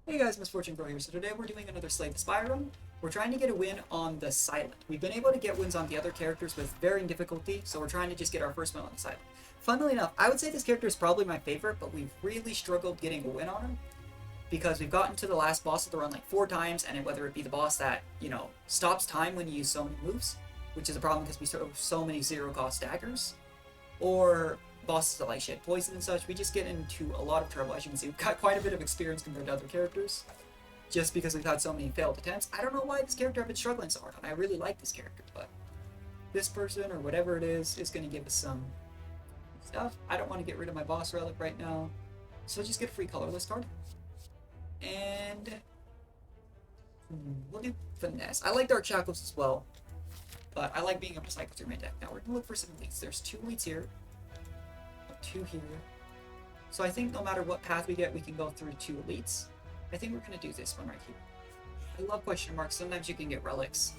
Hey guys, Misfortune Pro here. So today we're doing another Slay the Spire run. We're trying to get a win on the Silent. We've been able to get wins on the other characters with varying difficulty, so we're trying to just get our first win on the Silent. Funnily enough, I would say this character is probably my favorite, but we've really struggled getting a win on him because we've gotten to the last boss of the run like 4 times, and whether it be the boss that, stops time when you use so many moves, which is a problem because we throw so many zero-cost daggers, or bosses that like shed poison and such, we just get into a lot of trouble. As you can see, we've got quite a bit of experience compared to other characters, just because we've had so many failed attempts. I don't know why this character I've been struggling so hard on. I really like this character, but this person, or whatever it is going to give us some stuff. I don't want to get rid of my boss relic right now, so just get a free colorless card. And we'll do Finesse. I like Dark Shackles as well, but I like being able to cycle through my deck. Now we're going to look for some elites. There's 2 elites here, 2 here. So I think no matter what path we get, we can go through 2 elites. I think we're going to do this one right here. I love question marks. Sometimes you can get relics.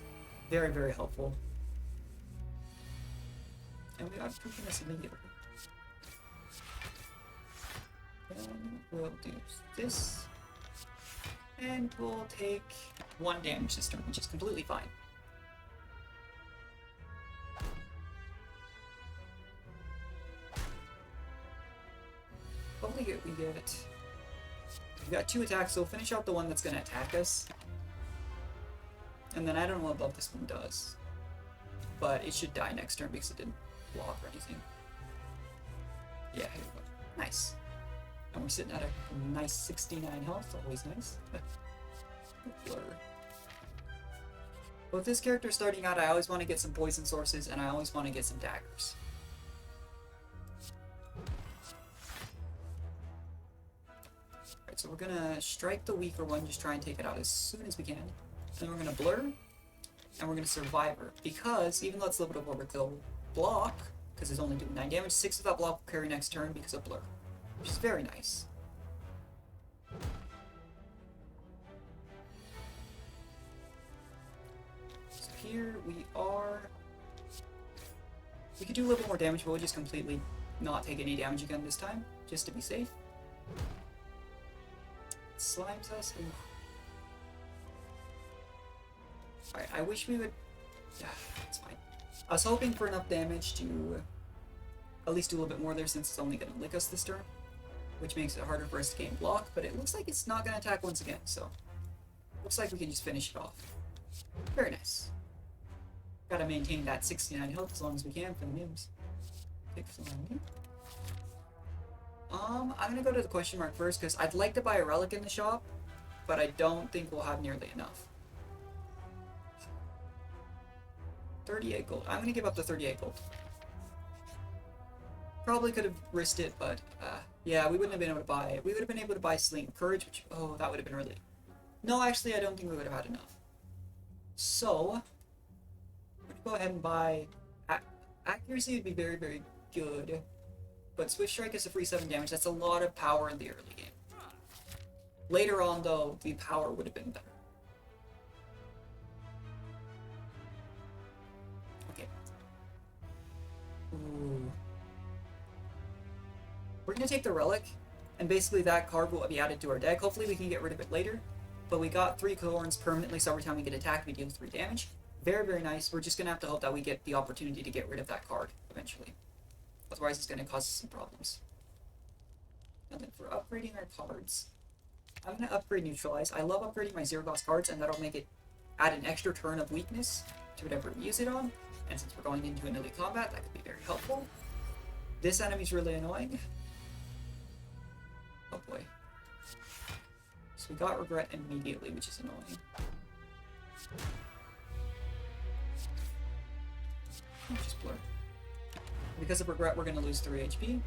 Very, very helpful. And we got proofing this immediately. And we'll do this. And we'll take 1 damage this turn, which is completely fine. Hopefully we get... We got 2 attacks, so we'll finish out the one that's going to attack us. And then I don't know what above this one does. But it should die next turn because it didn't block or anything. Yeah, here we go. Nice. And we're sitting at a nice 69 health, always nice. Blur. With this character starting out, I always want to get some poison sources, and I always want to get some daggers. Alright, so we're gonna strike the weaker one, just try and take it out as soon as we can. Then we're gonna blur, and we're gonna survivor. Because, even though it's a little bit of overkill block, because it's only doing 9 damage, 6 of that block will carry next turn because of blur. Which is very nice. So here we are. We could do a little bit more damage, but we'll just completely not take any damage again this time, just to be safe. It slimes us. Ooh. Alright, I wish we would... Yeah, it's fine. I was hoping for enough damage to at least do a little bit more there, since it's only going to lick us this turn, which makes it harder for us to gain block, but it looks like it's not going to attack once again, so looks like we can just finish it off. Very nice. Gotta maintain that 69 health as long as we can for the mims. Take some money. I'm gonna go to the question mark first, because I'd like to buy a relic in the shop, but I don't think we'll have nearly enough. 38 gold. I'm gonna give up the 38 gold. Probably could have risked it, but yeah, we wouldn't have been able to buy it. We would have been able to buy Sling Courage, which, oh, that would have been really... No, actually, I don't think we would have had enough. So, we're gonna go ahead and buy... Accuracy would be very, very good, but Swift Strike is a free 7 damage. That's a lot of power in the early game. Later on, though, the power would have been better. Okay. Ooh. We're going to take the relic, and basically that card will be added to our deck. Hopefully we can get rid of it later, but we got 3 thorns permanently, so every time we get attacked we deal 3 damage. Very, very nice. We're just going to have to hope that we get the opportunity to get rid of that card eventually. Otherwise it's going to cause us some problems. And then for upgrading our cards, I'm going to upgrade Neutralize. I love upgrading my zero-cost cards, and that'll make it add an extra turn of weakness to whatever we use it on. And since we're going into an elite combat, that could be very helpful. This enemy's really annoying. Oh boy. So we got Regret immediately, which is annoying. Just blur. Because of Regret, we're going to lose 3 HP.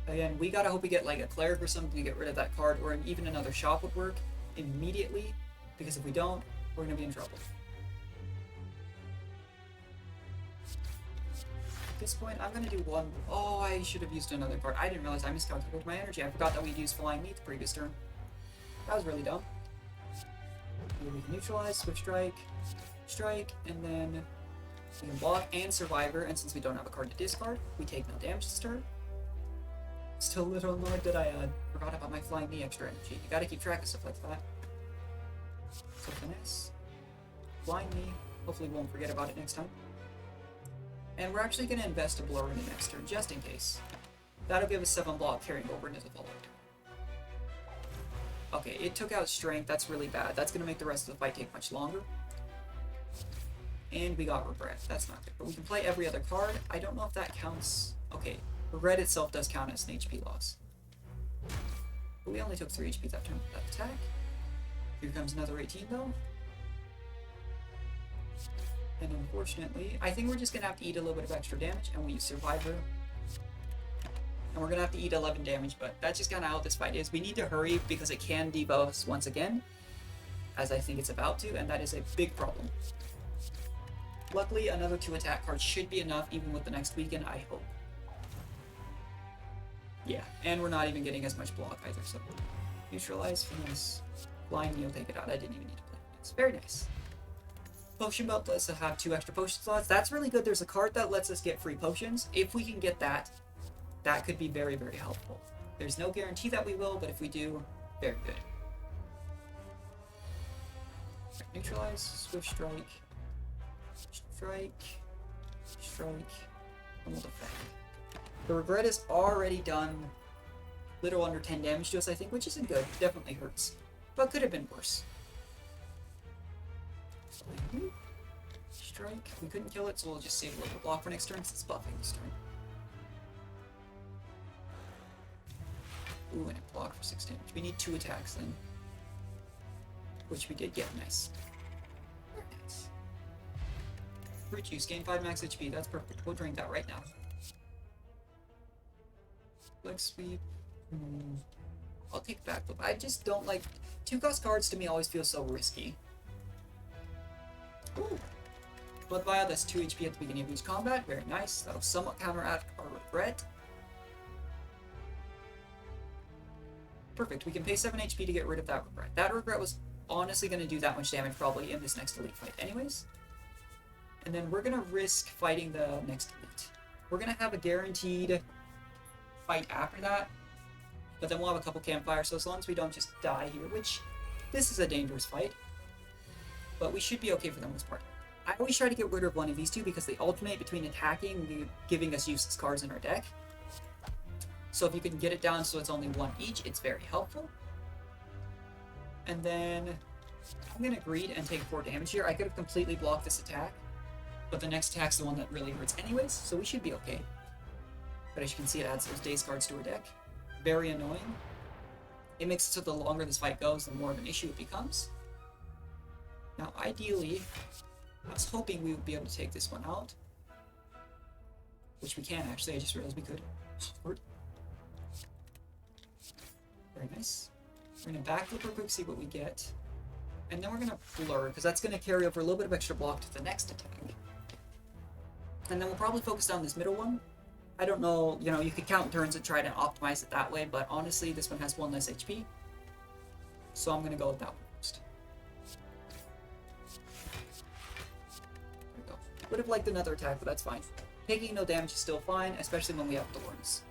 Again, we gotta hope we get like a Cleric or something to get rid of that card, or even another shop would work immediately, because if we don't, we're going to be in trouble. At this point, I'm going to do one... Oh, I should have used another card. I didn't realize I miscalculated my energy. I forgot that we'd used Flying Knee the previous turn. That was really dumb. We can neutralize, Swift Strike, Strike, and then we can block and Survivor, and since we don't have a card to discard, we take no damage this turn. Still a little annoyed that I forgot about my flying knee extra energy. You gotta keep track of stuff like that. So finesse. Flying knee. Hopefully we won't forget about it next time. And we're actually gonna invest a blur in the next turn, just in case. That'll give us 7 block carrying over into the following turn. Okay, it took out strength. That's really bad. That's gonna make the rest of the fight take much longer. And we got regret. That's not good. But we can play every other card. I don't know if that counts. Okay, regret itself does count as an HP loss. But we only took 3 HP that turn with that attack. Here comes another 18 though. And unfortunately, I think we're just gonna have to eat a little bit of extra damage, and we use Survivor. And we're gonna have to eat 11 damage, but that's just kinda how this fight is. We need to hurry because it can debuff us once again, as I think it's about to, and that is a big problem. Luckily, another 2 attack cards should be enough, even with the next weekend, I hope. Yeah, and we're not even getting as much block either, so neutralize, finesse, flying knee will take it out. I didn't even need to play it. It's very nice. Potion belt lets us have 2 extra potion slots. That's really good. There's a card that lets us get free potions. If we can get that, that could be very, very helpful. There's no guarantee that we will, but if we do, very good. Neutralize, swift strike, strike, and we'll defend. The regret is already done little under 10 damage to us, I think, which isn't good. Definitely hurts, but could have been worse. Strike. We couldn't kill it, so we'll just save a little block for next turn since it's buffing this turn. Ooh, and it blocked for 6 damage. We need 2 attacks then, which we did get. Nice. Very nice. Fruit juice. Gain 5 max HP. That's perfect. We'll drink that right now. Leg sweep. I'll take backflip. I just don't like 2-cost cards. To me, always feel so risky. Ooh. Blood Vial, that's 2 HP at the beginning of each combat. Very nice. That'll somewhat counteract our regret. Perfect. We can pay 7 HP to get rid of that regret. That regret was honestly going to do that much damage probably in this next elite fight anyways. And then we're going to risk fighting the next elite. We're going to have a guaranteed fight after that, but then we'll have a couple campfires, so as long as we don't just die here, which this is a dangerous fight, but we should be okay for the most part. I always try to get rid of one of these two because they alternate between attacking and giving us useless cards in our deck. So if you can get it down so it's only 1 each, it's very helpful. And then I'm going to greed and take 4 damage here. I could have completely blocked this attack, but the next attack's the one that really hurts anyways, so we should be okay. But as you can see, it adds those daze cards to our deck. Very annoying. It makes it so the longer this fight goes, the more of an issue it becomes. Now, ideally, I was hoping we would be able to take this one out. Which we can, actually. I just realized we could. Very nice. We're going to backflip real quick, see what we get. And then we're going to blur, because that's going to carry over a little bit of extra block to the next attack. And then we'll probably focus down this middle one. I don't know, you know, you could count turns and try to optimize it that way, but honestly, this one has 1 less HP. So I'm going to go with that one first. There we go. Would have liked another attack, but that's fine. Taking no damage is still fine, especially when we have thorns.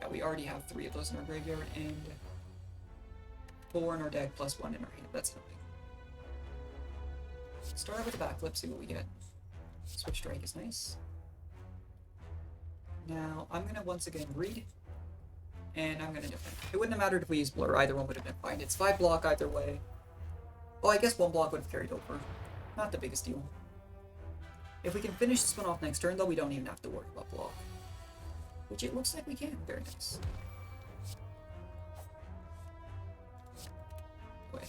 Yeah, we already have 3 of those in our graveyard, and 4 in our deck, plus 1 in our hand. That's nothing. Start out with a backflip, see what we get. Switch strike is nice. Now, I'm going to once again greed, and I'm going to defend. It wouldn't have mattered if we used blur, either one would have been fine. It's 5 block either way. Well, I guess 1 block would have carried over. Not the biggest deal. If we can finish this one off next turn, though, we don't even have to worry about block. Which it looks like we can. Very nice. Away.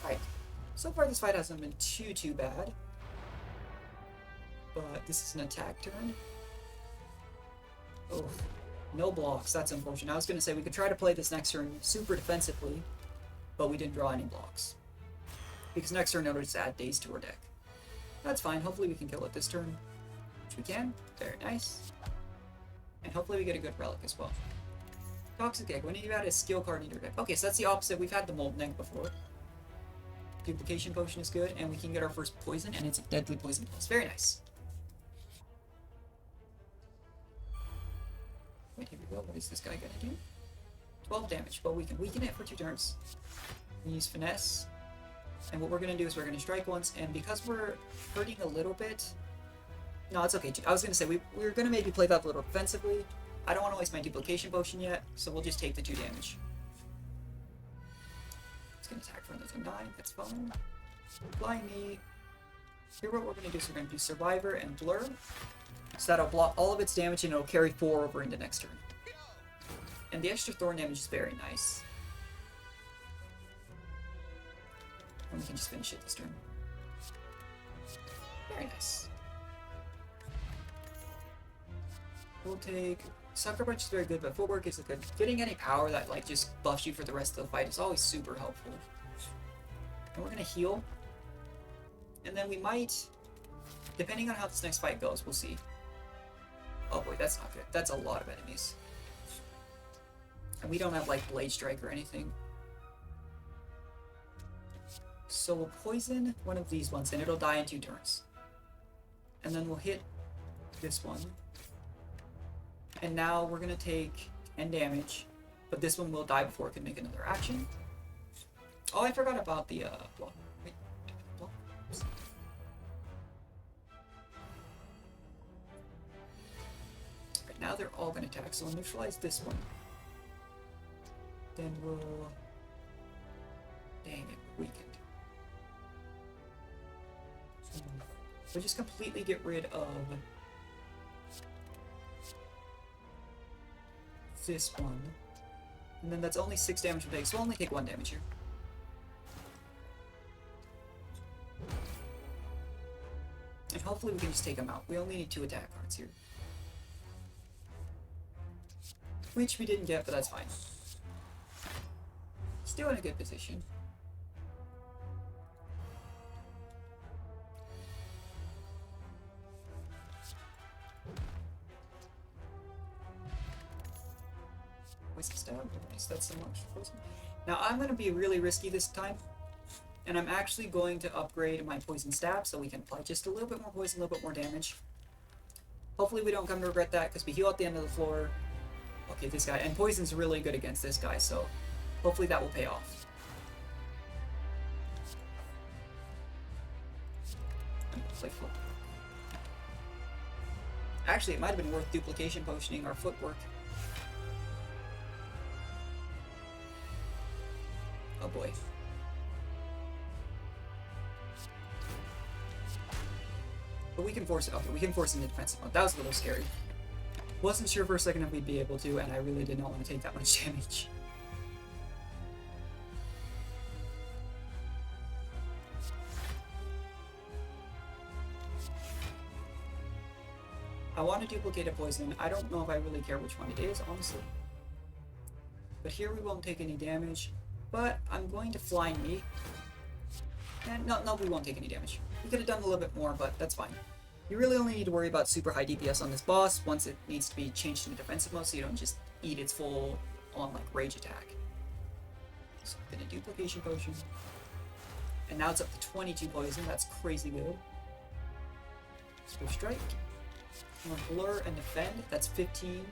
Alright. So far this fight hasn't been too bad. But this is an attack turn. Oh, no blocks. That's unfortunate. I was going to say we could try to play this next turn super defensively, but we didn't draw any blocks. Because next turn it'll just add daze to our deck. That's fine. Hopefully we can kill it this turn. Which we can. Very nice. And hopefully we get a good relic as well. Toxic Egg. When you add a skill card in your deck. Okay, so that's the opposite. We've had the Molten Egg before. Duplication potion is good, and we can get our first poison, and it's a deadly poison plus. Very nice. Wait, here we go. What is this guy gonna do? 12 damage, but we can weaken it for 2 turns. We use finesse, and what we're gonna do is we're gonna strike once, and because we're hurting a little bit, no, it's okay. I was gonna say we're gonna maybe play that a little defensively. I don't want to waste my duplication potion yet, so we'll just take the 2 damage. It's gonna attack for another 9. That's fine. Flying me. Here, what we're gonna do is we're gonna do Survivor and Blur, so that'll block all of its damage and it'll carry 4 over into next turn. And the extra thorn damage is very nice. And we can just finish it this turn. Very nice. We'll take... Sucker Punch is very good, but Footwork is good. Getting any power that like just buffs you for the rest of the fight is always super helpful. And we're gonna heal. And then we might... Depending on how this next fight goes, we'll see. Oh boy, that's not good. That's a lot of enemies. And we don't have like Blade Strike or anything. So we'll poison one of these ones and it'll die in 2 turns. And then we'll hit this one. And now we're gonna take 10 damage, but this one will die before it can make another action. Oh, I forgot about the block. Wait, block? Oops. Right, now they're all gonna attack, so we'll neutralize this one. Then we'll... Dang it, weakened. We'll just completely get rid of this one. And then that's only 6 damage per take, so we'll only take 1 damage here. And hopefully we can just take him out. We only need 2 attack cards here. Which we didn't get, but that's fine. Still in a good position. Poison stab. Nice, that's so much poison. Now I'm going to be really risky this time. And I'm actually going to upgrade my poison stab so we can apply just a little bit more poison, a little bit more damage. Hopefully we don't come to regret that because we heal at the end of the floor. Okay, this guy. And poison's really good against this guy, so hopefully that will pay off. Play foot. Actually, it might have been worth duplication potioning our footwork. Oh boy. But we can force it. Okay, we can force it into defensive mode. That was a little scary. Wasn't sure for a second if we'd be able to, and I really did not want to take that much damage. I want to duplicate a poison. I don't know if I really care which one it is, honestly. But here we won't take any damage. But I'm going to Flying Me. And no, we won't take any damage. We could have done a little bit more, but that's fine. You really only need to worry about super high DPS on this boss once it needs to be changed into defensive mode, so you don't just eat its full on like rage attack. So I'm gonna duplication potion. And now it's up to 22 poison. That's crazy good. Swift strike. Blur and defend. That's 15.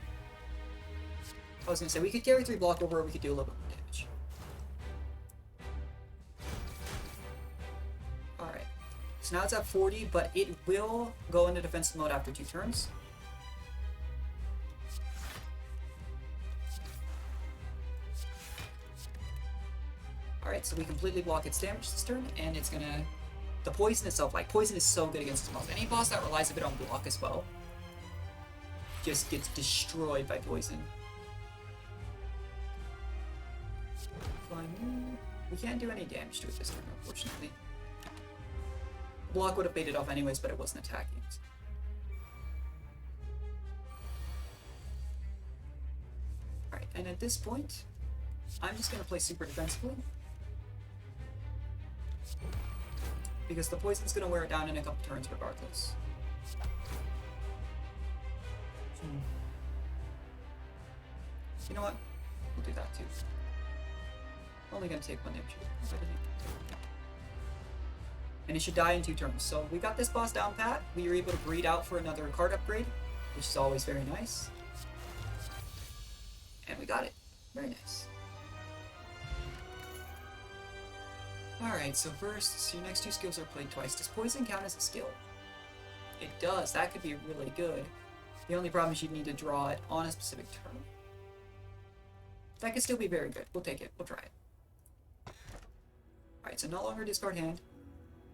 I was gonna say we could carry 3 block over, or we could do a little bit more damage. Alright. So now it's at 40, but it will go into defensive mode after 2 turns. Alright, so we completely block its damage this turn, and it's gonna... The poison itself, like, poison is so good against spells. Any boss that relies a bit on block as well just gets destroyed by poison. Flying. We can't do any damage to it this turn, unfortunately. Block would have faded off anyways, but it wasn't attacking. Alright, and at this point, I'm just going to play super defensively. Because the poison's going to wear it down in a couple turns regardless. You know what? We'll do that too. Only going to take 1 damage. and it should die in 2 turns. So we got this boss down pat. We were able to breed out for another card upgrade, which is always very nice. And we got it. Very nice. Alright, so first, your next 2 skills are played twice. Does poison count as a skill? It does. That could be really good. The only problem is you'd need to draw it on a specific turn. That could still be very good. We'll take it. We'll try it. Alright, so no longer discard hand.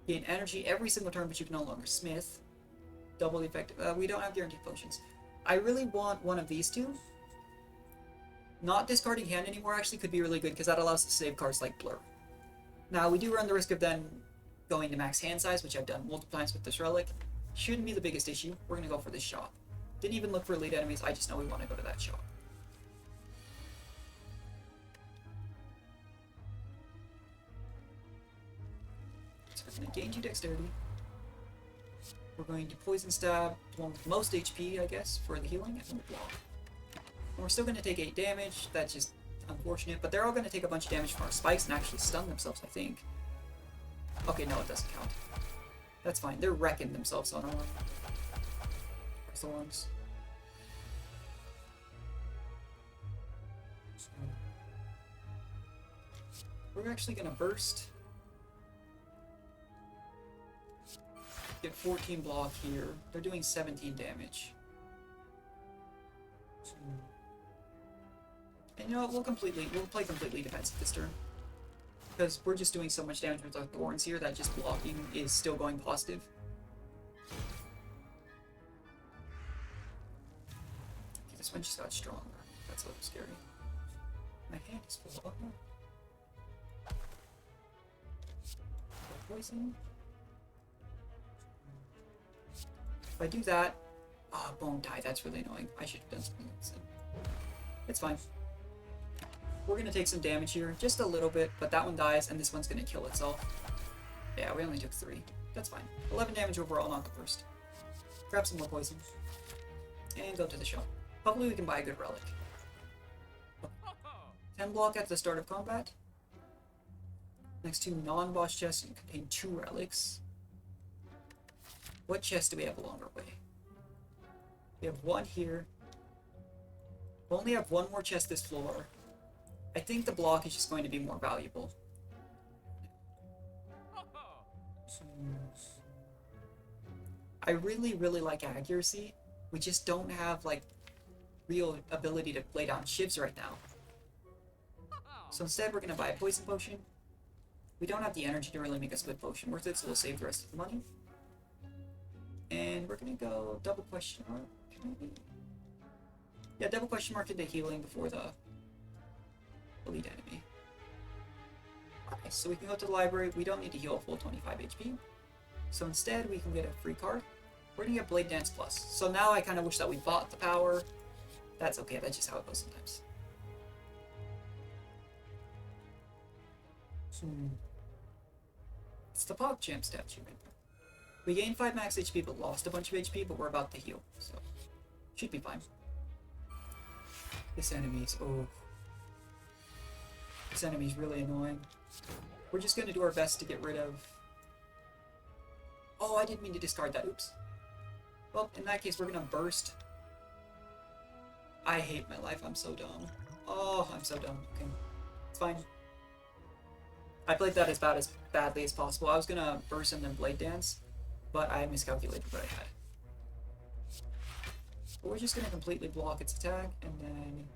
Gain energy every single turn, but you can no longer smith. Double the effect. We don't have guaranteed potions. I really want one of these two. Not discarding hand anymore actually could be really good because that allows us to save cards like Blur. Now, we do run the risk of then going to max hand size, which I've done multiple times with this relic. Shouldn't be the biggest issue. We're going to go for this shop. Didn't even look for elite enemies, I just know we want to go to that shop. So we're going to gain 2 dexterity. We're going to poison stab the one with most HP, I guess, for the healing, and we'll block. And we're still going to take 8 damage. That's just unfortunate, but they're all going to take a bunch of damage from our spikes and actually stun themselves, I think. Okay, no, it doesn't count. That's fine. They're wrecking themselves on our thorns. So we're actually going to burst. Get 14 block here. They're doing 17 damage. So, and you know what, we'll play completely defensive this turn. Because we're just doing so much damage with our thorns here that just blocking is still going positive. Okay, this one just got stronger. That's a little scary. My hand is full of poison. If I do that, bone die, that's really annoying. I should have done something else. It's fine. We're going to take some damage here, just a little bit, but that one dies, and this one's going to kill itself. Yeah, we only took 3. That's fine. 11 damage overall, not the worst. Grab some more poison. And go to the shop. Hopefully we can buy a good relic. 10 block at the start of combat. Next 2 non-boss chests contain 2 relics. What chest do we have along our way? We have 1 here. We only have 1 more chest this floor. I think the block is just going to be more valuable. I really, really like accuracy. We just don't have, like, real ability to lay down shivs right now. So instead, we're going to buy a poison potion. We don't have the energy to really make a split potion worth it, so we'll save the rest of the money. And we're going to go double question mark. Yeah, double question mark into healing before the elite enemy. Okay, so we can go to the library. We don't need to heal a full 25 HP. So instead, we can get a free card. We're gonna get Blade Dance Plus. So now I kind of wish that we bought the power. That's okay, that's just how it goes sometimes. It's the PogChamp statue. We gained 5 max HP but lost a bunch of HP, but we're about to heal, so should be fine. This enemy's, oh. This enemy's really annoying. We're just gonna do our best to get rid of... Oh, I didn't mean to discard that, oops. Well, in that case, we're gonna burst. I hate my life, I'm so dumb. Oh, I'm so dumb. Okay, it's fine. I played that as badly as possible. I was gonna burst and then Blade Dance, but I miscalculated what I had. But we're just gonna completely block its attack, and then...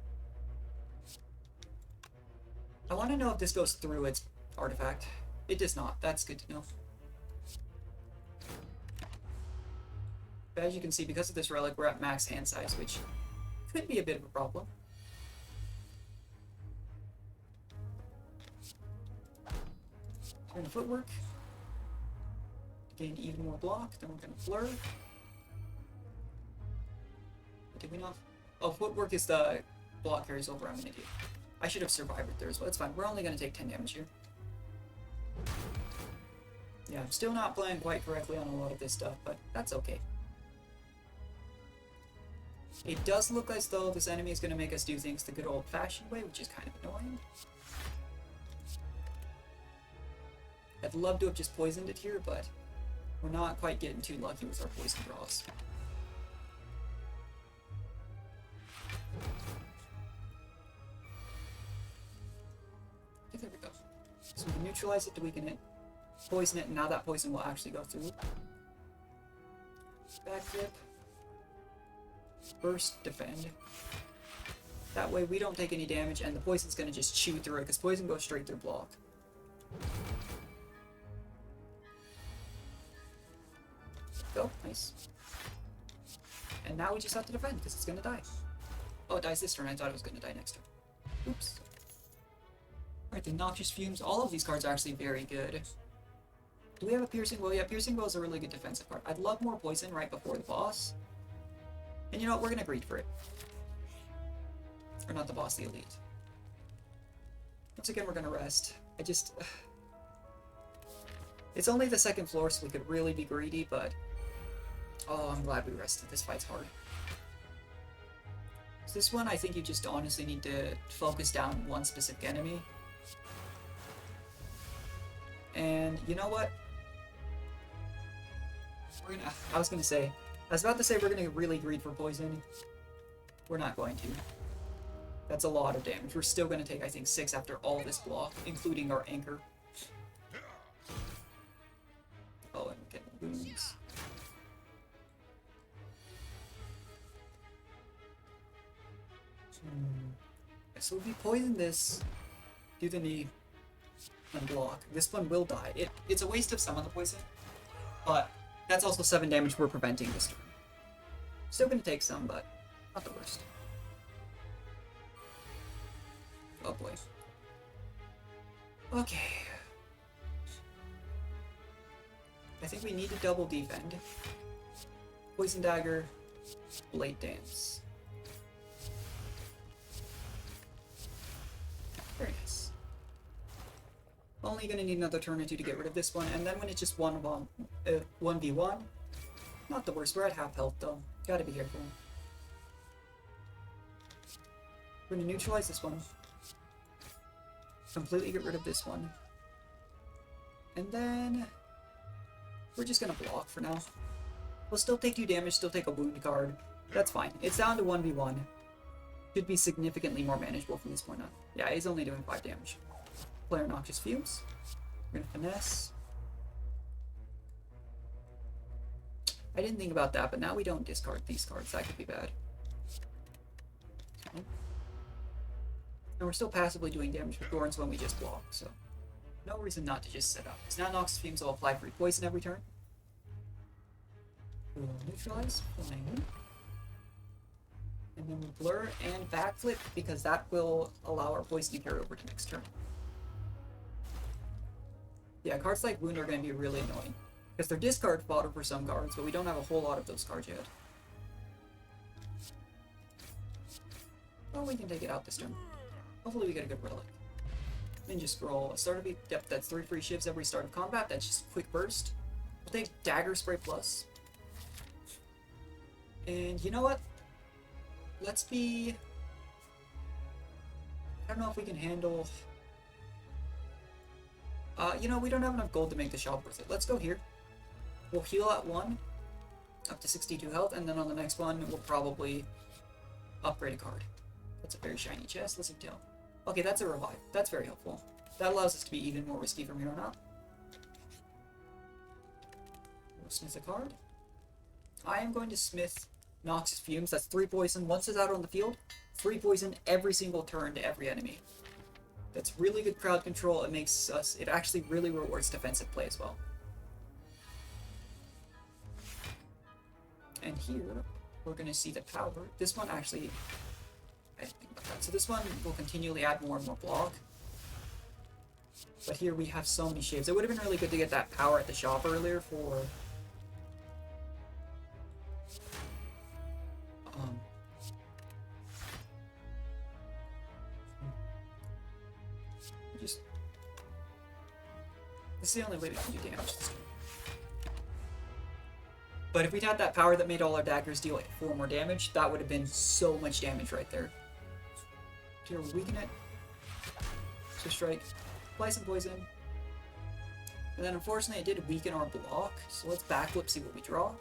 I want to know if this goes through its artifact. It does not. That's good to know. But as you can see, because of this relic, we're at max hand size, which could be a bit of a problem. Turn the footwork. Gain even more block. Then we're going to blur. Did we not? Oh, footwork is the block carries over. I'm an idiot. I should have survived it there as well. It's fine. We're only going to take 10 damage here. Yeah, I'm still not playing quite correctly on a lot of this stuff, but that's okay. It does look as though this enemy is going to make us do things the good old-fashioned way, which is kind of annoying. I'd love to have just poisoned it here, but we're not quite getting too lucky with our poison draws. Okay, there we go. So we can neutralize it to weaken it, poison it, and now that poison will actually go through. Backflip. Burst, defend. That way we don't take any damage, and the poison's gonna just chew through it, because poison goes straight through block. Go, nice. And now we just have to defend, because it's gonna die. Oh, it dies this turn. I thought it was gonna die next turn. Oops. Alright, the Noxious Fumes. All of these cards are actually very good. Do we have a Piercing Will? Yeah, Piercing Will is a really good defensive card. I'd love more poison right before the boss. And you know what? We're gonna greed for it. Or not the boss, the elite. Once again, we're gonna rest. I just... It's only the second floor, so we could really be greedy, but... Oh, I'm glad we rested. This fight's hard. So this one, I think you just honestly need to focus down one specific enemy. And you know what? We're gonna... I was about to say we're gonna really greed for poison. We're not going to. That's a lot of damage. We're still gonna take, I think, 6 after all this block, including our anchor. Oh, and we're getting wounds. So if we poison this, do the knee, and block, this one will die. It's a waste of some of the poison, but that's also 7 damage we're preventing this turn. Still gonna take some, but not the worst. Oh boy. Okay. I think we need to double defend. Poison Dagger, Blade Dance. Very nice. Only gonna need another turn or two to get rid of this one, and then when it's just 1v1, not the worst. We're at half health though. Gotta be careful. We're gonna neutralize this one. Completely get rid of this one. And then we're just gonna block for now. We'll still take 2 damage, still take a wound card. That's fine. It's down to 1v1. Should be significantly more manageable from this point on. Yeah, he's only doing 5 damage. Player Noxious Fumes. We're gonna finesse. I didn't think about that, but now we don't discard these cards. That could be bad. And we're still passively doing damage with Thorns when we just block, so no reason not to just set up. So now Noxious Fumes will apply free poison every turn. We'll neutralize, flying. And then we'll blur and backflip, because that will allow our poison to carry over to next turn. Yeah, cards like Wound are going to be really annoying, because they're discard fodder for some cards, but we don't have a whole lot of those cards yet. Well, we can take it out this turn. Hopefully we get a good relic. Ninja Scroll. Start of yep, that's 3 free shivs every start of combat. That's just quick burst. We'll take Dagger Spray Plus. And you know what? Let's be... I don't know if we can handle... you know, we don't have enough gold to make the shop worth it. Let's go here. We'll heal at 1, up to 62 health, and then on the next one, we'll probably upgrade a card. That's a very shiny chest. Let's tell. Okay, that's a revive. That's very helpful. That allows us to be even more risky from here on out. We'll smith a card. I am going to smith Noxious Fumes. That's 3 poison. Once it's out on the field, 3 poison every single turn to every enemy. That's really good crowd control. It makes us... It actually really rewards defensive play as well. And here, we're going to see the power. This one actually... I didn't think about that. So this one will continually add more and more block. But here we have so many shapes. It would have been really good to get that power at the shop earlier for... This is the only way we can do damage this turn. But if we'd had that power that made all our daggers deal like 4 more damage, that would have been so much damage right there. Here, we'll weaken it. So strike. Apply some poison. And then unfortunately it did weaken our block, so let's backflip, see what we draw.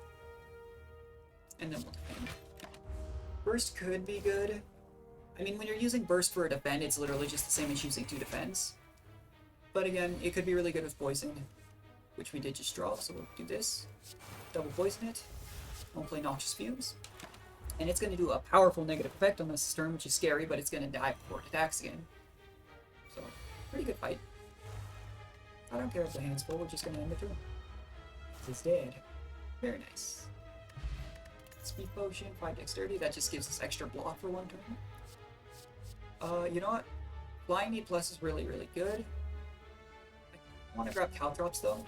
And then we'll defend. Burst could be good. I mean, when you're using Burst for a defend, it's literally just the same as using 2 defense. But again, it could be really good with Poison, which we did just draw, so we'll do this. Double Poison it. We'll play Noxious Fumes. And it's going to do a powerful negative effect on this turn, which is scary, but it's going to die before it attacks again. So, pretty good fight. I don't care if the hand's full, we're just going to end the turn. It's dead. Very nice. Speed Potion, 5 Dexterity, that just gives us extra block for 1 turn. You know what? Flying Knee Plus is really, really good. I want to grab Caltrops though.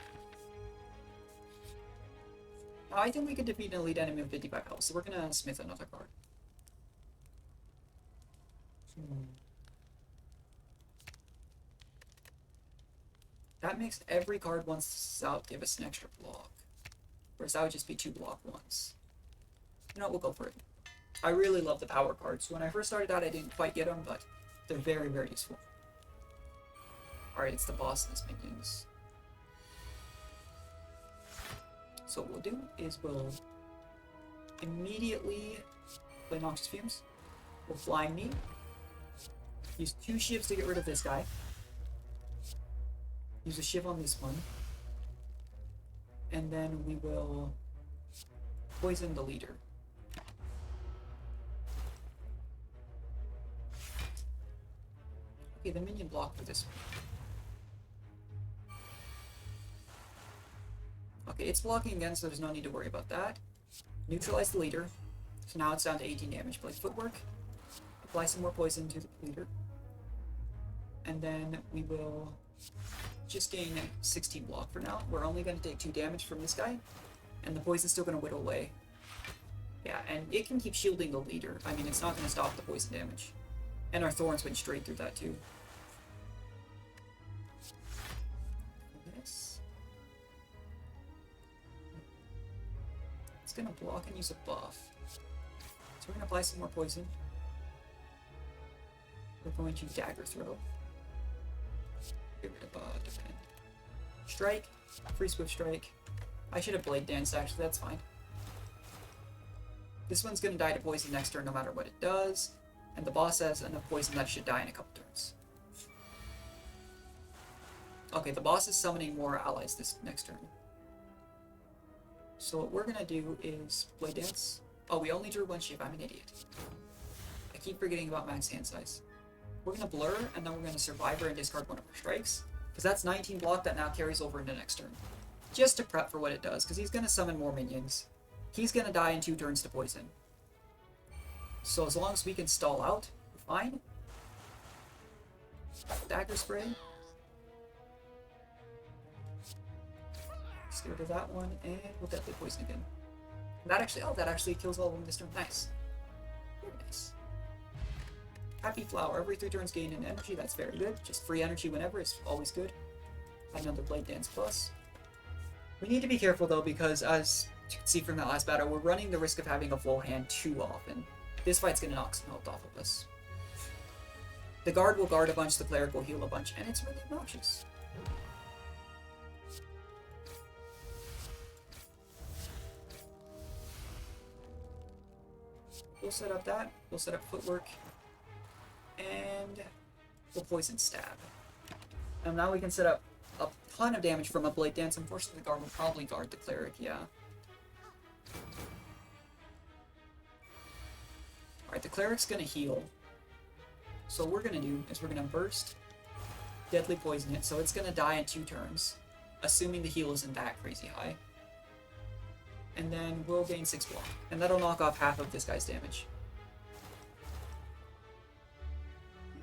I think we could defeat an elite enemy with 55 health, so we're gonna smith another card. That makes every card once out give us an extra block. Whereas that would just be 2 block ones. You know what, we'll go for it. I really love the power cards. When I first started out, I didn't quite get them, but they're very, very useful. Alright, it's the boss and his minions. So what we'll do is we'll immediately play Noxious Fumes. We'll Flying Knee. Use 2 shivs to get rid of this guy. Use a shiv on this one. And then we will poison the leader. Okay, the minion block for this one. Okay, it's blocking again, so there's no need to worry about that. Neutralize the leader. So now it's down to 18 damage. Play Footwork. Apply some more poison to the leader. And then we will just gain 16 block for now. We're only going to take 2 damage from this guy. And the poison's still going to whittle away. Yeah, and it can keep shielding the leader. I mean, it's not going to stop the poison damage. And our thorns went straight through that too. This. It's going to block and use a buff. So we're going to apply some more poison. We're going to Dagger Throw. Get rid of defend. Strike. Free Swift Strike. I should have Blade Danced actually, that's fine. This one's going to die to poison next turn no matter what it does. And the boss has enough poison that should die in a couple turns. Okay, the boss is summoning more allies this next turn. So what we're gonna do is Blade Dance. Oh, we only drew 1 shiv, I'm an idiot. I keep forgetting about max hand size. We're gonna Blur, and then we're gonna Survivor and discard 1 of our strikes. Because that's 19 block that now carries over into next turn. Just to prep for what it does, because he's gonna summon more minions. He's gonna die in 2 turns to poison. So as long as we can stall out, we're fine. Dagger Spray. Let's get rid of that one, and we'll definitely poison again. And that actually kills all of them this turn. Nice. Very nice. Happy Flower. Every 3 turns gain an energy. That's very good. Just free energy whenever is always good. Another Blade Dance plus. We need to be careful though, because as you can see from that last battle, we're running the risk of having a full hand too often. This fight's gonna knock some health off of us. The guard will guard a bunch, the cleric will heal a bunch, and it's really obnoxious. We'll set up that, we'll set up Footwork, and we'll Poison Stab. And now we can set up a ton of damage from a Blade Dance. Unfortunately, the guard will probably guard the cleric, yeah. Alright, the cleric's gonna heal. So what we're gonna do is we're gonna burst, deadly poison it, so it's gonna die in 2 turns, assuming the heal isn't that crazy high. And then we'll gain 6 block, and that'll knock off half of this guy's damage.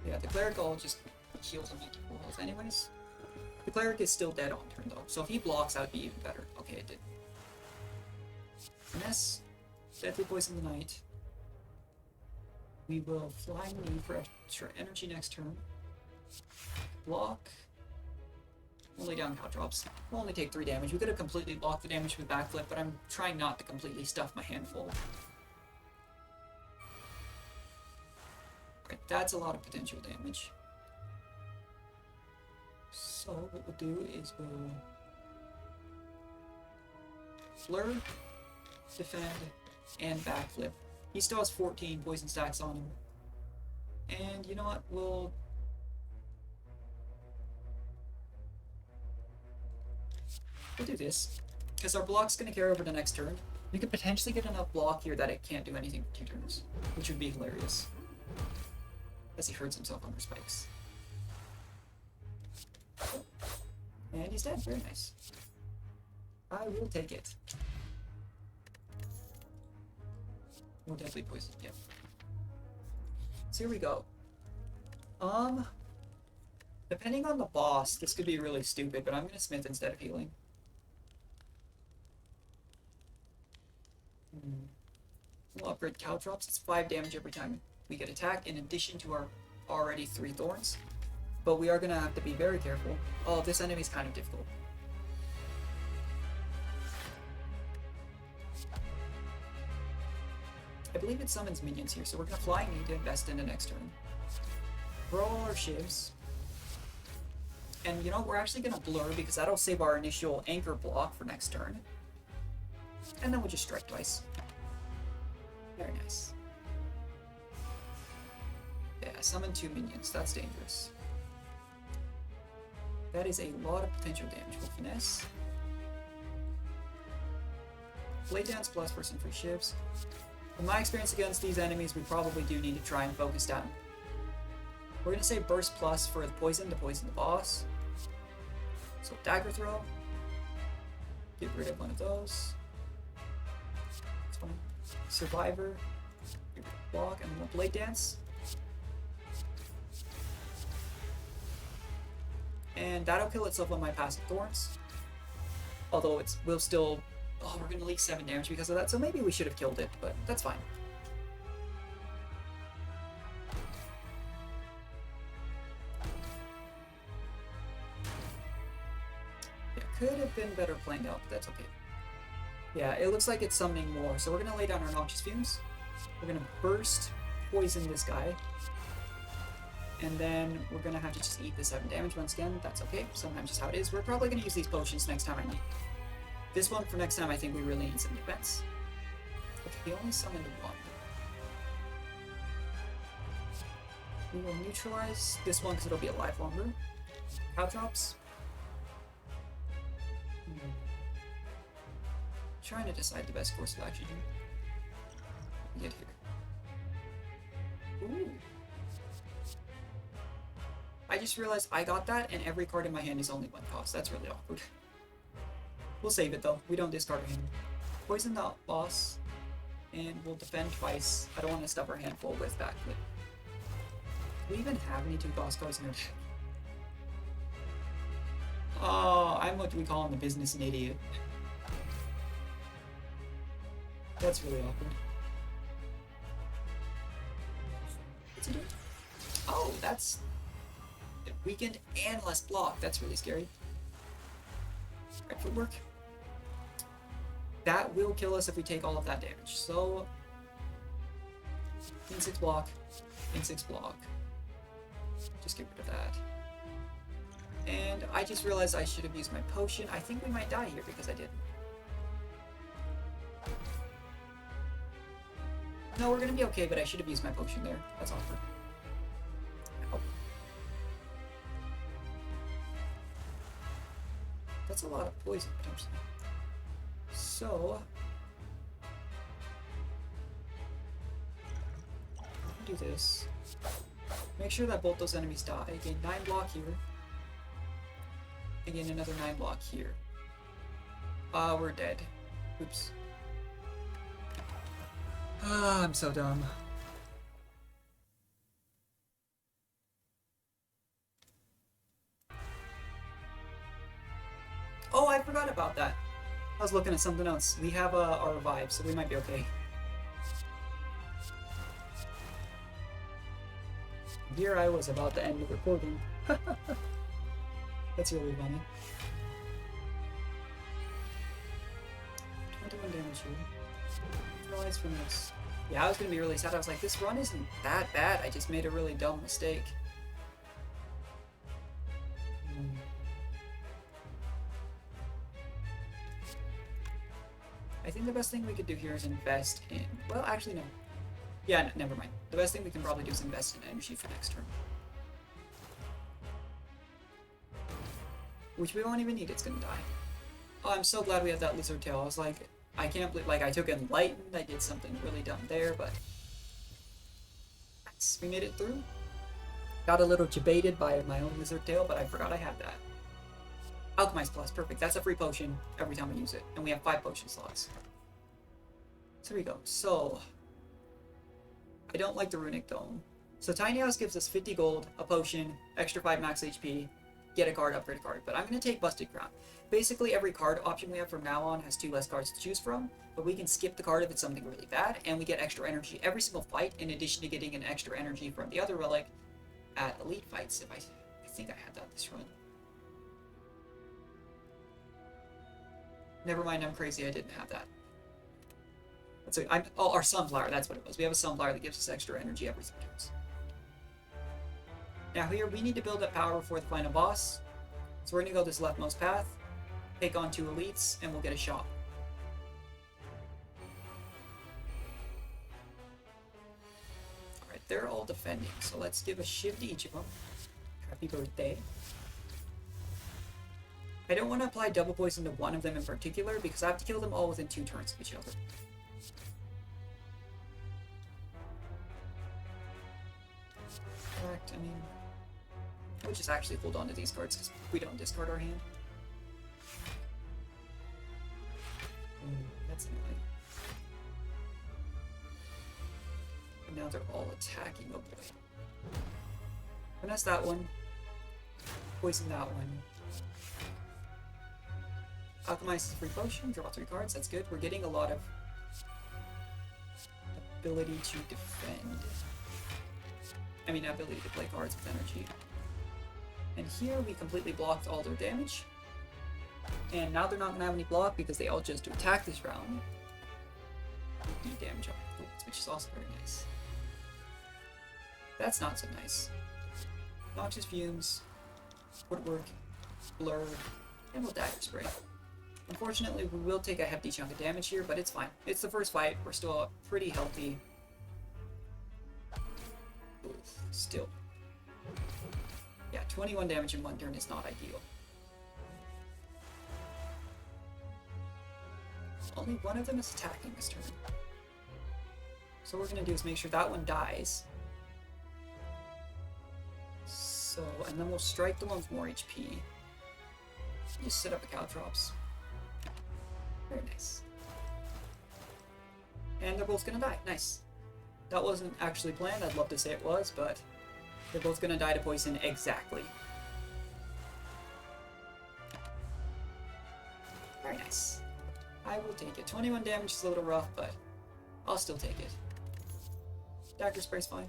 Yeah, the cleric all just heals him to full health anyways. The cleric is still dead on turn though, so if he blocks, that would be even better. Okay, it did. Finesse, deadly poison the knight. We will Flying Knee for extra energy next turn. Block. We'll lay down Caltrops. We'll only take 3 damage. We could have completely blocked the damage with Backflip, but I'm trying not to completely stuff my hand full. Alright, that's a lot of potential damage. So what we'll do is we'll Blur, defend, and backflip. He still has 14 poison stacks on him. And you know what? We'll do this. Because our block's going to carry over the next turn. We could potentially get enough block here that it can't do anything for 2 turns. Which would be hilarious. As he hurts himself under spikes. And he's dead. Very nice. I will take it. We'll definitely poison. Yep. So here we go. Depending on the boss, this could be really stupid, but I'm gonna smith instead of healing. We'll upgrade Caltrops. It's 5 damage every time we get attacked, in addition to our already 3 thorns. But we are gonna have to be very careful. Oh, this enemy's kind of difficult. I believe it summons minions here, so we're gonna fly and need to invest in the next turn. Throw all our shivs. And you know, we're actually gonna blur because that'll save our initial anchor block for next turn. And then we'll just strike twice. Very nice. Yeah, summon 2 minions. That's dangerous. That is a lot of potential damage. We'll finesse. Blade Dance plus for some free shivs. In my experience against these enemies, we probably do need to try and focus down. We're going to say Burst Plus for the poison to poison the boss. So Dagger Throw. Get rid of one of those. That's fine. Survivor. Get rid of Block, and then we'll Blade Dance. And that'll kill itself on my passive Thorns. Although we'll still... Oh, we're going to leak 7 damage because of that, so maybe we should have killed it, but that's fine. Yeah, could have been better planned out, but that's okay. Yeah, it looks like it's summoning more, so we're going to lay down our Noxious Fumes. We're going to burst poison this guy. And then we're going to have to just eat the 7 damage once again. That's okay, sometimes just how it is. We're probably going to use these potions next time I need. This one, for next time, I think we really need some defense. Okay, he only summoned 1. We will neutralize this one because it'll be alive longer. Caltrops. Trying to decide the best course of action here. Get here. Ooh. I just realized I got that, and every card in my hand is only 1 cost. That's really awkward. We'll save it though. We don't discard our hand. Poison the boss, and we'll defend twice. I don't want to stuff our hand full with backflip. Do we even have any 2 cost cards in our deck? Oh, I'm what we call in the business an idiot. That's really awkward. What's he doing? Oh, that's weakened and less block. That's really scary. Right footwork. That will kill us if we take all of that damage. So, in 6 block, in 6 block. Just get rid of that. And I just realized I should have used my potion. I think we might die here because I didn't. No, we're gonna be okay, but I should have used my potion there. That's awkward. Oh. That's a lot of poison potentially. So, do this. Make sure that both those enemies die. Gain 9 block here. And gain another 9 block here. We're dead. Oops. I'm so dumb. Oh, I forgot about that. I was looking at something else. We have our revive, so we might be okay. Here I was about to end the recording. That's really funny. 21 damage here. Neutralize from this. Yeah, I was gonna be really sad. I was like, this run isn't that bad. I just made a really dumb mistake. I think the best thing we could do here is invest in... Well, actually, no. Yeah, no, never mind. The best thing we can probably do is invest in energy for next turn. Which we won't even need, it's gonna die. Oh, I'm so glad we had that lizard tail. I was like, I can't believe, like, I took Enlightened, I did something really dumb there, but... Nice. We made it through. Got a little debated by my own lizard tail, but I forgot I had that. Alchemize Plus, perfect. That's a free potion every time we use it. And we have 5 potion slots. So there we go. So, I don't like the Runic Dome. So Tiny House gives us 50 gold, a potion, extra 5 max HP, get a card, upgrade a card. But I'm going to take Busted Crown. Basically, every card option we have from now on has 2 less cards to choose from, but we can skip the card if it's something really bad, and we get extra energy every single fight, in addition to getting an extra energy from the other relic at elite fights. If I think I had that this run. Never mind, I'm crazy, I didn't have that. Oh, our Sunflower, that's what it was. We have a Sunflower that gives us extra energy every 3 turns. Now here, we need to build up power before the final boss. So we're going to go this leftmost path, take on 2 elites, and we'll get a shot. Alright, they're all defending, so let's give a shiv to each of them. Happy birthday. I don't want to apply double poison to one of them in particular, because I have to kill them all within 2 turns of each other. Correct, I mean... We'll just actually hold on to these cards, because we don't discard our hand. That's annoying. And now they're all attacking, oh boy. Finesse that one. Poison that one. Alchemize is a free potion, draw 3 cards, that's good. We're getting a lot of ability to defend. I mean, ability to play cards with energy. And here we completely blocked all their damage. And now they're not going to have any block because they all chose to attack this round. Do damage on the bullets, which is also very nice. That's not so nice. Noxious Fumes, Woodwork, Blur, and we'll Dagger Spray. Unfortunately, we will take a hefty chunk of damage here, but it's fine. It's the first fight. We're still pretty healthy. Oof, still. Yeah, 21 damage in 1 turn is not ideal. Only one of them is attacking this turn. So what we're going to do is make sure that one dies. So, and then we'll strike the one with more HP. Just set up a Caltrops. Very nice. And they're both gonna die. Nice. That wasn't actually planned. I'd love to say it was, but they're both gonna die to poison exactly. Very nice. I will take it. 21 damage is a little rough, but I'll still take it. Dagger Spray's fine.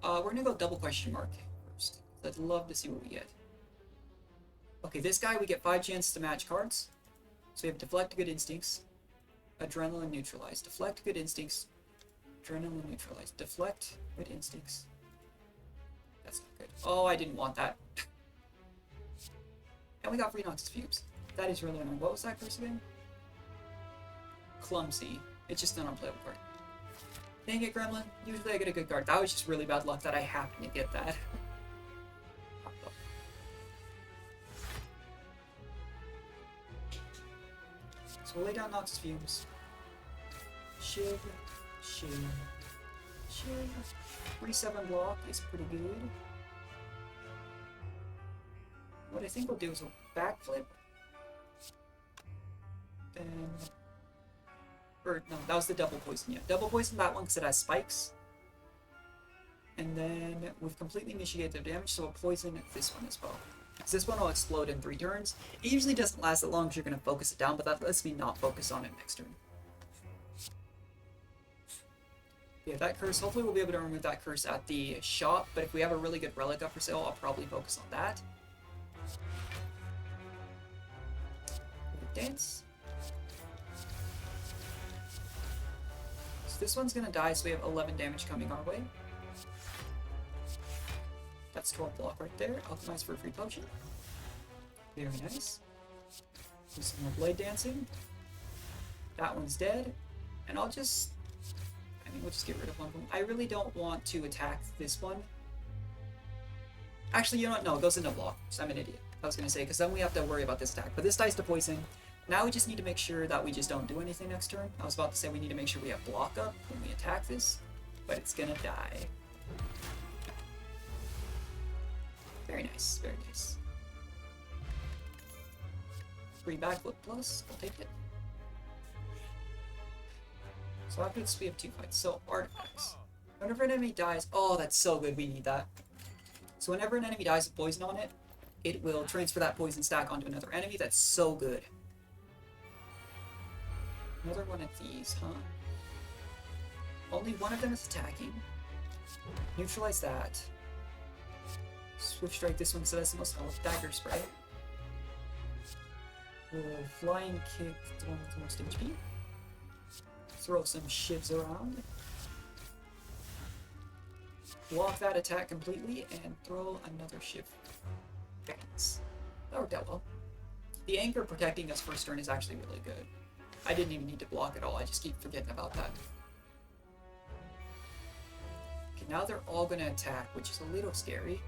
We're gonna go double question mark first. I'd love to see what we get. Okay, this guy we get 5 chances to match cards. So we have Deflect, Good Instincts, Adrenaline, Neutralize. Deflect, Good Instincts, Adrenaline, Neutralize. Deflect, Good Instincts. That's not good. Oh, I didn't want that. And we got free Noxious Fumes. That is really annoying. What was that curse again? Clumsy. It's just an unplayable card. Dang it, Gremlin. Usually I get a good card. That was just really bad luck that I happened to get that. So we'll lay down Noxious Fumes. Shiv, Shiv, Shiv. 3-7 block is pretty good. What I think we'll do is we'll backflip. Then... Or, no, that was the double poison, yeah. Double poison that one because it has spikes. And then we've completely mitigated their damage, so we'll poison this one as well. Because this one will explode in 3 turns. It usually doesn't last that long because you're going to focus it down, but that lets me not focus on it next turn. Yeah, that curse, hopefully we'll be able to remove that curse at the shop, but if we have a really good relic up for sale, I'll probably focus on that. Dance. So this one's going to die, so we have 11 damage coming our way. That's 12 block right there. Alchemize for a free potion. Very nice. Do some more blade dancing. That one's dead. And I'll just... I mean, we'll just get rid of one of them. I really don't want to attack this one. Actually, you know what? No, it goes into block. So I'm an idiot. I was going to say, because then we have to worry about this attack. But this dies to poison. Now we just need to make sure that we just don't do anything next turn. I was about to say we need to make sure we have block up when we attack this. But it's going to die. Very nice. Very nice. 3 backflip plus. I'll take it. So after this we have 2 fights. So artifacts. Whenever an enemy dies... Oh, that's so good. We need that. So whenever an enemy dies with poison on it, it will transfer that poison stack onto another enemy. That's so good. Another one of these, huh? Only one of them is attacking. Neutralize that. Swift strike this one because that's the most health. Dagger spray. We'll flying kick the one with the most HP. Throw some shivs around. Block that attack completely and throw another shiv. Thanks. That worked out well. The anchor protecting us first turn is actually really good. I didn't even need to block at all, I just keep forgetting about that. Okay, now they're all gonna attack, which is a little scary.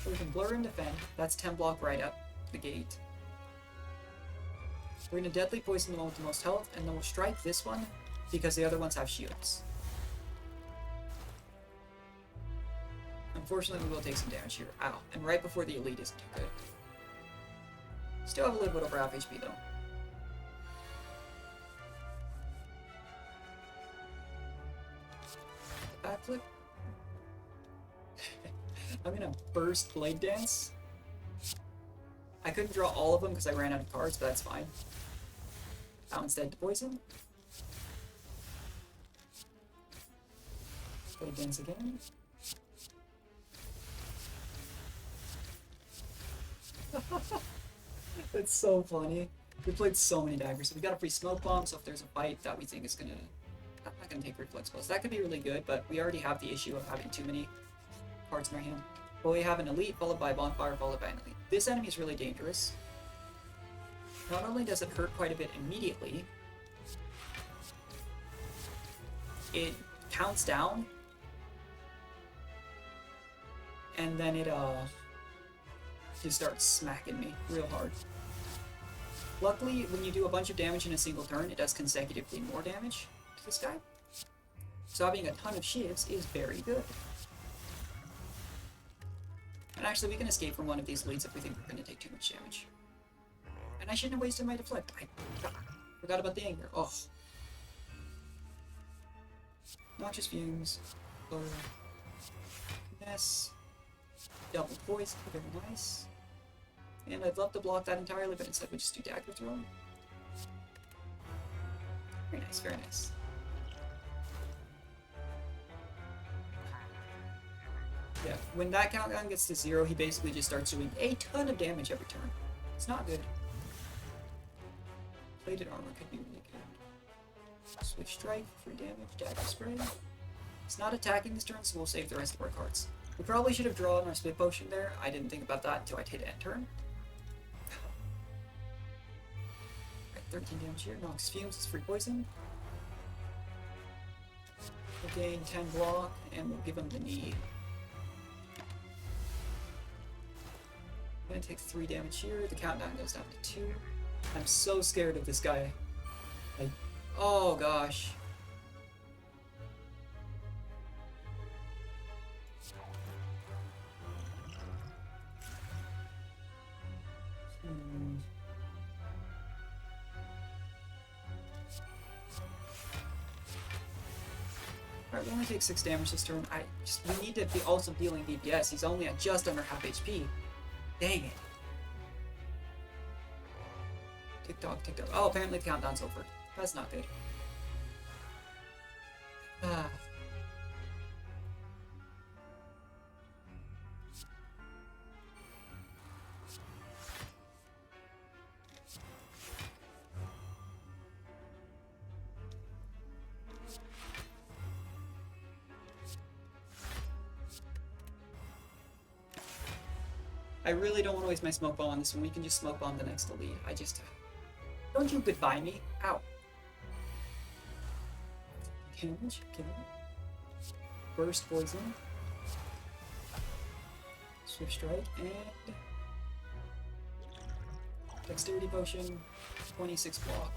So we can blur and defend. That's 10 block right up the gate. We're gonna deadly poison the one with the most health, and then we'll strike this one because the other ones have shields. Unfortunately, we will take some damage here. Ow. And right before the elite isn't too good. Still have a little bit over half HP though. Backflip. I'm gonna burst Blade Dance. I couldn't draw all of them because I ran out of cards, but that's fine. Now instead to poison. Blade Dance again. That's so funny. We played so many daggers. So we got a free smoke bomb, so if there's a fight that we think is gonna... I'm not gonna take reflex plus. That could be really good, but we already have the issue of having too many cards in our hand. But we have an elite followed by a bonfire followed by an elite. This enemy is really dangerous. Not only does it hurt quite a bit immediately, it counts down, and then it just starts smacking me real hard. Luckily, when you do a bunch of damage in a single turn, it does consecutively more damage to this guy. So having a ton of shivs is very good. And actually, we can escape from one of these leads if we think we're going to take too much damage. And I shouldn't have wasted my deflect. I forgot about the anger. Oh. Noxious fumes. Mess. Double poison. Very nice. And I'd love to block that entirely, but instead we just do dagger throw. Very nice, very nice. Yeah, when that countdown gets to 0, he basically just starts doing a ton of damage every turn. It's not good. Plated armor could be really good. Swift strike, free damage, dagger spray. It's not attacking this turn, so we'll save the rest of our cards. We probably should have drawn our split potion there. I didn't think about that until I hit end turn. Right, 13 damage here. Nox Fumes is free poison. We'll gain 10 block, and we'll give him the knee. I'm gonna take 3 damage here. The countdown goes down to 2. I'm so scared of this guy. Like, oh gosh. Alright, we only take 6 damage this turn. We need to be also dealing DPS. He's only at just under half HP. Dang it. Tick tock, tick tock. Oh, apparently the countdown's over. That's not good. Ah. I really don't want to waste my smoke bomb on this one. We can just smoke bomb the next elite. I just... Don't you goodbye me. Ow. Damage. Okay. Burst poison. Swift strike. And... Dexterity potion. 26 block.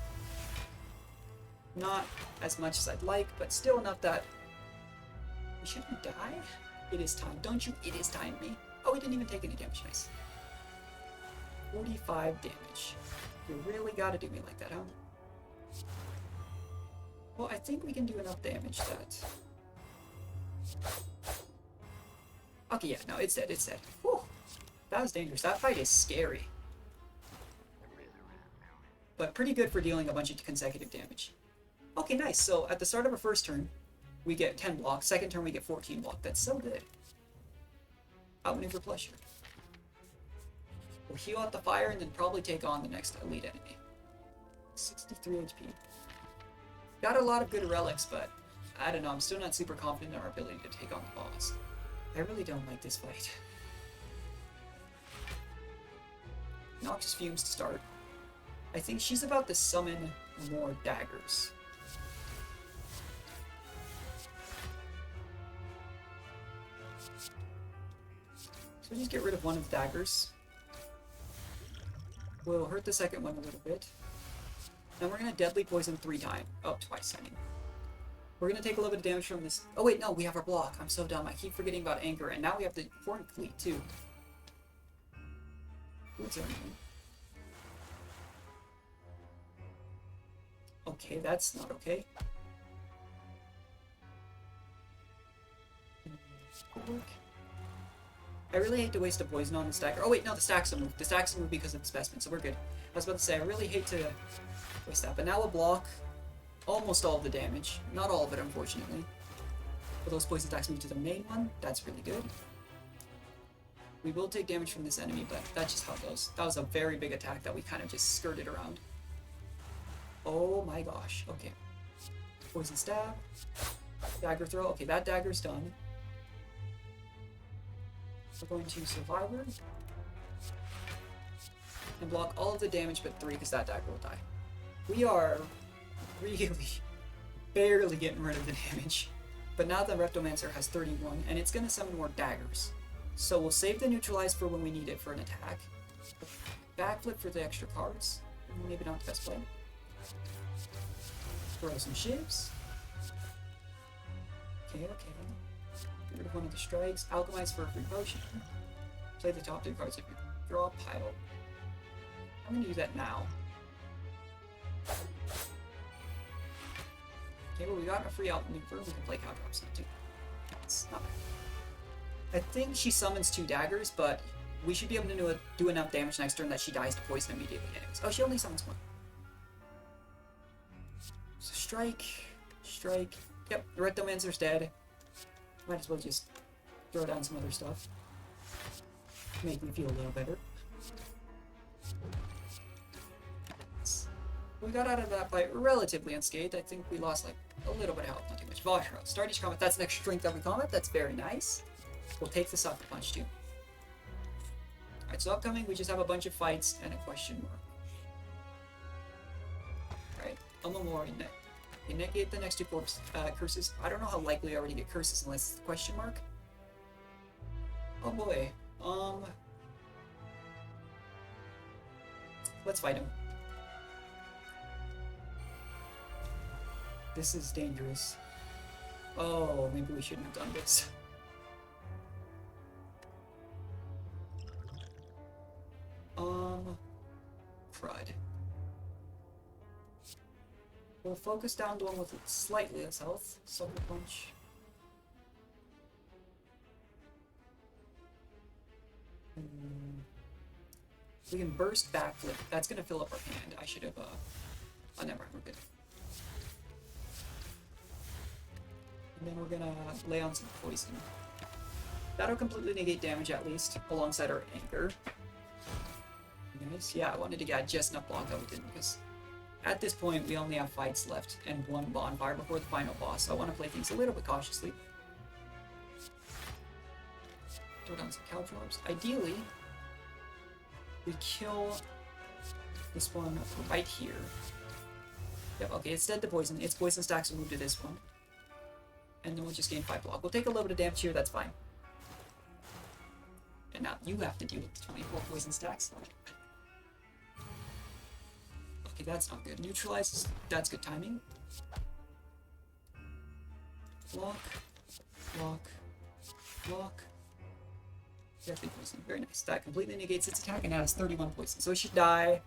Not as much as I'd like, but still enough that... We shouldn't die? It is time. Don't you it is time me. Oh, we didn't even take any damage. Nice. 45 damage. You really gotta do me like that, huh? Well, I think we can do enough damage that... Okay, yeah, no, it's dead, it's dead. Whew. That was dangerous. That fight is scary. But pretty good for dealing a bunch of consecutive damage. Okay, nice. So, at the start of our first turn, we get 10 block. Second turn, we get 14 block. That's so good. Outmaneuver pleasure. We'll heal out the fire and then probably take on the next elite enemy. 63 HP. Got a lot of good relics, but I don't know. I'm still not super confident in our ability to take on the boss. I really don't like this fight. Noxious Fumes to start. I think she's about to summon more daggers. So just get rid of one of the daggers. We'll hurt the second one a little bit. And we're going to deadly poison twice, I mean. We're going to take a little bit of damage from this. Oh wait, no, we have our block. I'm so dumb. I keep forgetting about Anchor, and now we have the Horn Fleet too. What's everything? Okay, that's not okay. I really hate to waste a poison on the stacker. Oh wait, no, the stacks will move. The stacks will move because of the specimen, so we're good. I was about to say, I really hate to waste that, but now we'll block almost all of the damage. Not all of it, unfortunately. But those poison stacks move to the main one. That's really good. We will take damage from this enemy, but that's just how it goes. That was a very big attack that we kind of just skirted around. Oh my gosh. Okay. Poison stab. Dagger throw. Okay, that dagger's done. We're going to Survivor. And block all of the damage but 3 because that dagger will die. We are really barely getting rid of the damage. But now the Reptomancer has 31 and it's going to summon more daggers. So we'll save the neutralize for when we need it for an attack. Backflip for the extra cards. Maybe not the best play. Throw some shivs. Okay. Get rid of one of the strikes. Alchemize for a free potion. Play the top 2 cards if you draw a pile. I'm going to do that now. Okay, well we got a free outmaneuver. We can play cow drops now too. That's not bad. I think she summons 2 daggers, but we should be able to do enough damage next turn that she dies to poison immediately anyways. Oh, she only summons 1. So strike. Yep, the Reptomancer's dead. Might as well just throw down some other stuff. Make me feel a little better. We got out of that fight relatively unscathed. I think we lost like a little bit of health, not too much. Vosh row. Start each combat. That's an extra strength every combat. That's very nice. We'll take the Sucker Punch too. Alright, so upcoming we just have a bunch of fights and a question mark. Alright, Omamori. You negate the next 2 curses. I don't know how likely I already get curses unless it's the question mark. Oh boy. Let's fight him. This is dangerous. Oh, maybe we shouldn't have done this. Crud. We'll focus down the one with slightly less health. Sucker Punch. We can burst backflip. That's gonna fill up our hand. I should have, oh, never mind, we're good. And then we're gonna lay on some poison. That'll completely negate damage at least, alongside our anchor. Nice. Yeah, I wanted to get just enough block that we didn't, because at this point we only have fights left and 1 bonfire before the final boss, so I want to play things a little bit cautiously. Throw down some Caltrops. Ideally, We kill this one right here. Yep, okay, it's dead to poison. Its poison stacks will move to this one. And then we'll just gain 5 block. We'll take a little bit of damage here, that's fine. And now you have to deal with the 24 poison stacks. Okay, that's not good. Neutralizes, that's good timing. Block, block, block. Deadly poison, very nice. That completely negates its attack and has 31 poison. So it should die.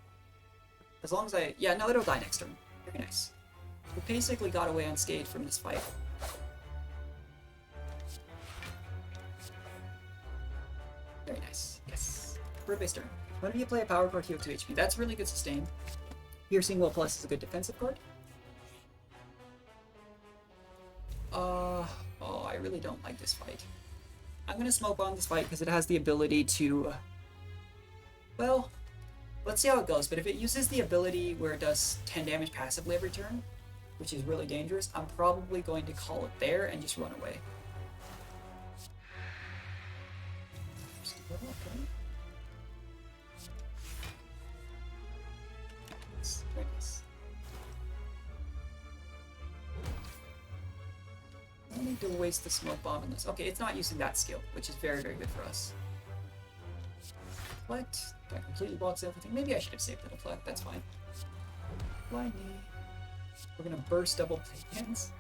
As long as I... Yeah, no, it'll die next turn. Very nice. We basically got away unscathed from this fight. Very nice. Yes. For a base turn. Whenever you play a power card, heal 2 HP. That's really good sustain. Piercing Will Plus is a good defensive card. Oh, I really don't like this fight. I'm gonna smoke on this fight because it has the ability to... Well, let's see how it goes. But if it uses the ability where it does 10 damage passively every turn, which is really dangerous, I'm probably going to call it there and just run away. Okay. Very nice. I don't need to waste the smoke bomb on this. Okay, it's not using that skill, which is very, very good for us. Deflect. That completely blocks everything. Maybe I should have saved the deflect. That's fine. Blind knee. We're gonna burst double hands.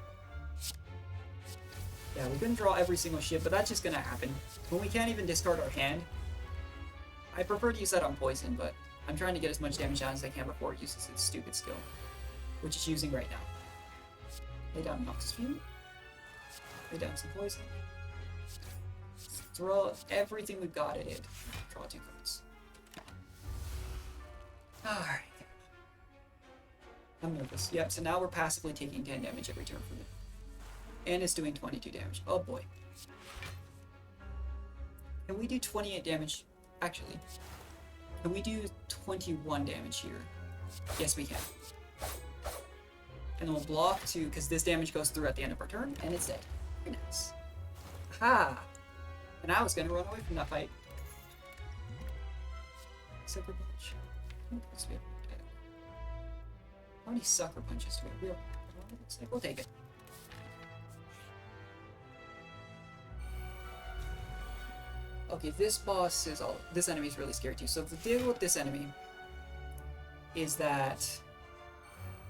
Yeah, we couldn't draw every single ship, but that's just gonna happen. When we can't even discard our hand. I prefer to use that on poison, but I'm trying to get as much damage down as I can before it uses its stupid skill, which it's using right now. Lay down Noxus Fume. Lay down some poison. Throw everything we've got at it. Draw 2 cards. Alright. I'm nervous. Yep, so now we're passively taking 10 damage every turn from it. And it's doing 22 damage. Oh boy. Can we do 28 damage? Actually, can we do 21 damage here? Yes, we can. And then we'll block 2, because this damage goes through at the end of our turn, and it's dead. Very nice. Aha! And I was going to run away from that fight. Sucker Punch. How many Sucker Punches do we have? We'll take it. Okay, this boss is all. This enemy is really scary too. So the deal with this enemy is that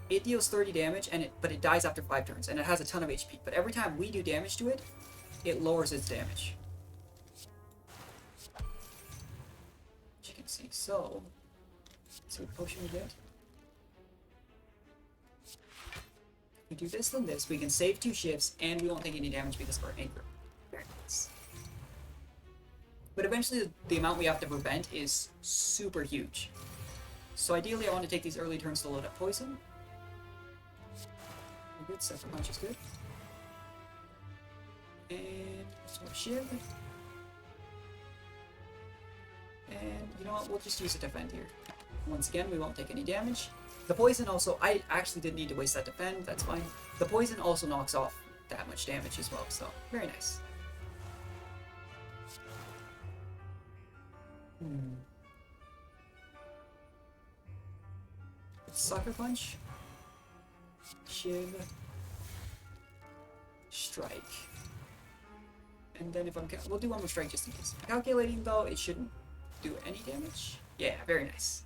it deals 30 damage, but it dies after 5 turns, and it has a ton of HP. But every time we do damage to it, it lowers its damage. As you can see. So let's see what potion we get. If we do this, then this. We can save 2 ships, and we won't take any damage because of our anchor. Very nice. But eventually, the amount we have to prevent is super huge. So ideally, I want to take these early turns to load up poison. We're good. Sucker Punch is good. And sort of shiv. And you know what? We'll just use a defend here. Once again, we won't take any damage. The poison also, I actually didn't need to waste that defend. That's fine. The poison also knocks off that much damage as well. So very nice. Sucker Punch, Shiv, Strike, and then if we'll do one more strike just in case. Calculating though, it shouldn't do any damage. Yeah, very nice.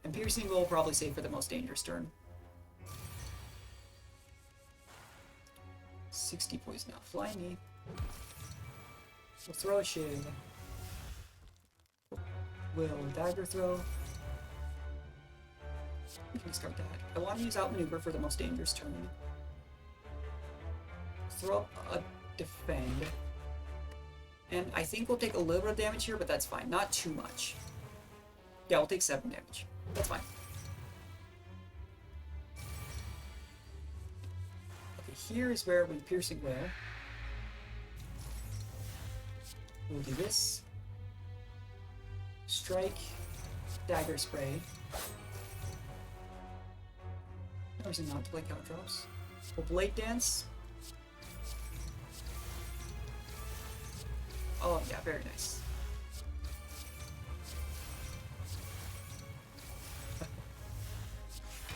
And Piercing will probably save for the most dangerous turn. 60 poison now. Fly me. We'll throw a Shiv. Will dagger throw. We can discard that. I want to use outmaneuver for the most dangerous turn. Throw up a defend. And I think we'll take a little bit of damage here, but that's fine. Not too much. Yeah, we'll take 7 damage. That's fine. Okay, here is where we Piercing Will. We'll do this. Strike, Dagger Spray. No reason not to play count drops. We'll Blade Dance. Oh yeah, very nice.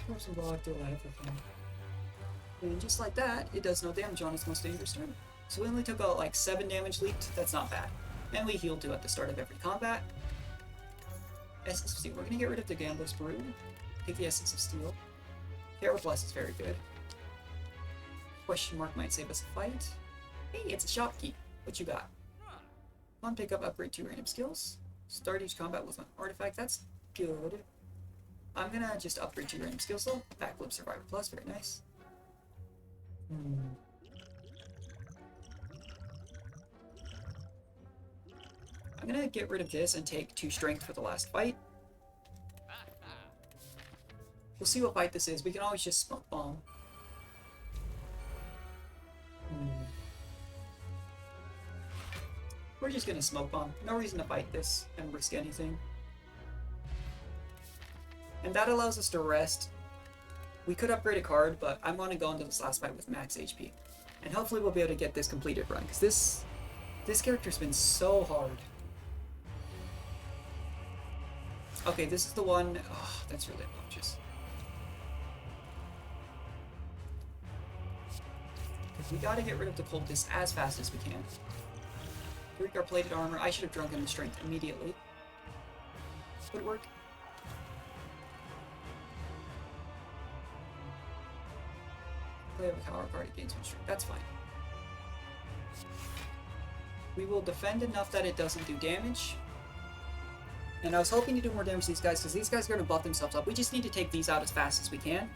Throw some block, do everything. And just like that, it does no damage on its most dangerous turn. So we only took out like 7 damage leaked. That's not bad. And we heal 2 at the start of every combat. Essence of Steel. We're gonna get rid of the Gambler's Brew. Take the Essence of Steel. Terror Bless is very good. Question mark might save us a fight. Hey, it's a shopkeep. What you got? One pickup, upgrade 2 random skills. Start each combat with an artifact. That's good. I'm gonna just upgrade 2 random skills though. Backflip Survivor Plus, very nice. I'm gonna get rid of this and take 2 strength for the last fight. We'll see what fight this is. We can always just smoke bomb. We're just gonna smoke bomb. No reason to fight this and risk anything. And that allows us to rest. We could upgrade a card, but I want to go into this last fight with max HP. And hopefully we'll be able to get this completed run, because this character's been so hard. Okay, this is the one... Oh, that's really obnoxious. We gotta get rid of the cultists as fast as we can. Drink our plated armor. I should have drunken the strength immediately. Would it work? Play with power card against 1 strength. That's fine. We will defend enough that it doesn't do damage. And I was hoping to do more damage to these guys, because these guys are going to buff themselves up. We just need to take these out as fast as we can,